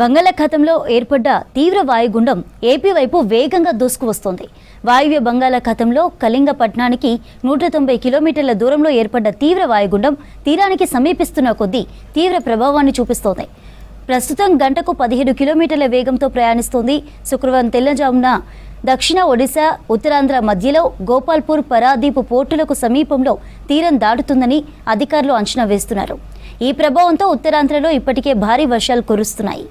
బంగాళాఖాతంలో ఏర్పడ్డ తీవ్ర వాయుగుండం ఏపీ వైపు వేగంగా దూసుకువస్తోంది. వాయువ్య బంగాళాఖాతంలో కళింగపట్నానికి 190 కిలోమీటర్ల దూరంలో ఏర్పడ్డ తీవ్ర వాయుగుండం తీరానికి సమీపిస్తున్న కొద్దీ తీవ్ర ప్రభావాన్ని చూపిస్తోంది. ప్రస్తుతం గంటకు 17 కిలోమీటర్ల వేగంతో ప్రయాణిస్తోంది. శుక్రవారం తెల్లజామున దక్షిణ ఒడిశా, ఉత్తరాంధ్ర మధ్యలో గోపాల్పూర్, పరాదీప్ పోర్టులకు సమీపంలో తీరం దాటుతుందని అధికారులు అంచనా వేస్తున్నారు. ఈ ప్రభావంతో ఉత్తరాంధ్రలో ఇప్పటికే భారీ వర్షాలు కురుస్తున్నాయి.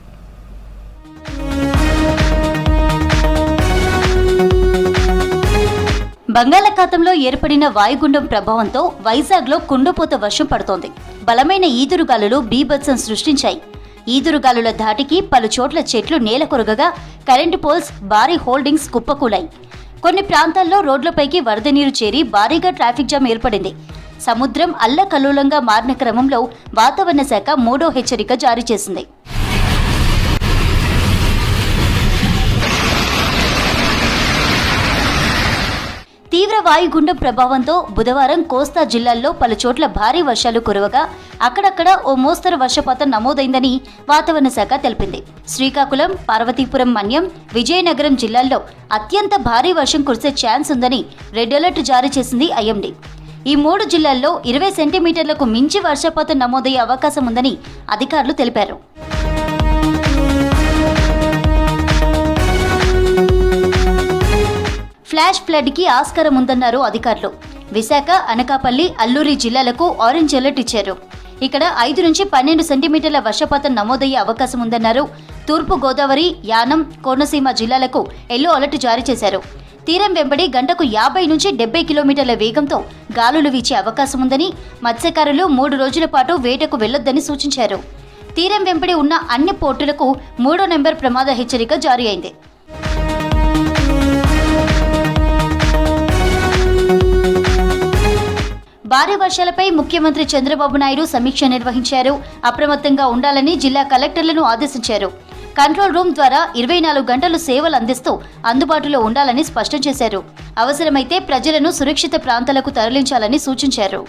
బంగాళాఖాతంలో ఏర్పడిన వాయుగుండం ప్రభావంతో వైజాగ్లో కుండపోత వర్షం పడుతోంది. బలమైన ఈదురుగాలులు బీభత్సం సృష్టించాయి. ఈదురుగాలుల ధాటికి పలు చోట్ల చెట్లు నేలకొరగగా కరెంటు పోల్స్, భారీ హోల్డింగ్స్ కుప్పకూలాయి. కొన్ని ప్రాంతాల్లో రోడ్లపైకి వరద నీరు చేరి భారీగా ట్రాఫిక్ జామ్ ఏర్పడింది. సముద్రం అల్లకల్లోలంగా మారిన క్రమంలో వాతావరణ శాఖ 3వ హెచ్చరిక జారీ చేసింది. తీవ్ర వాయుగుండం ప్రభావంతో బుధవారం కోస్తా జిల్లాల్లో పలు చోట్ల భారీ వర్షాలు కురవగా అక్కడక్కడ ఓ మోస్తరు వర్షపాతం నమోదైందని వాతావరణ శాఖ తెలిపింది. శ్రీకాకుళం, పార్వతీపురం, మన్యం, విజయనగరం జిల్లాల్లో అత్యంత భారీ వర్షం కురిసే ఛాన్స్ ఉందని రెడ్ అలర్ట్ జారీ చేసింది ఐఎండీ. ఈ 3 జిల్లాల్లో 20 సెంటీమీటర్లకు మించి వర్షపాతం నమోదయ్యే అవకాశం ఉందని అధికారులు తెలిపారు. ఫ్లాష్ ఫ్లడ్ కి ఆస్కారం ఉందన్నారు అధికారులు. విశాఖ, అనకాపల్లి, అల్లూరి జిల్లాలకు ఆరెంజ్ అలర్ట్ ఇచ్చారు. ఇక్కడ 5 నుంచి 12 సెంటీమీటర్ల వర్షపాతం నమోదయ్యే అవకాశం ఉందన్నారు. తూర్పు గోదావరి, యానం, కోనసీమ జిల్లాలకు ఎల్లో అలర్ట్ జారీ చేశారు. తీరం వెంబడి గంటకు 50 నుంచి 70 కిలోమీటర్ల వేగంతో గాలులు వీచే అవకాశం ఉందని, మత్స్యకారులు 3 రోజుల పాటు వేటకు వెళ్లొద్దని సూచించారు. తీరం వెంబడి ఉన్న అన్ని పోర్టులకు 3వ నెంబర్ ప్రమాద హెచ్చరిక జారీ అయింది. భారీ వర్షాలపై ముఖ్యమంత్రి చంద్రబాబు నాయుడు సమీక్ష నిర్వహించారు. అప్రమత్తంగా ఉండాలని జిల్లా కలెక్టర్లను ఆదేశించారు. కంట్రోల్ రూమ్ ద్వారా 24 గంటలు సేవలు అందిస్తూ అందుబాటులో ఉండాలని స్పష్టం చేశారు. అవసరమైతే ప్రజలను సురక్షిత ప్రాంతాలకు తరలించాలని సూచించారు.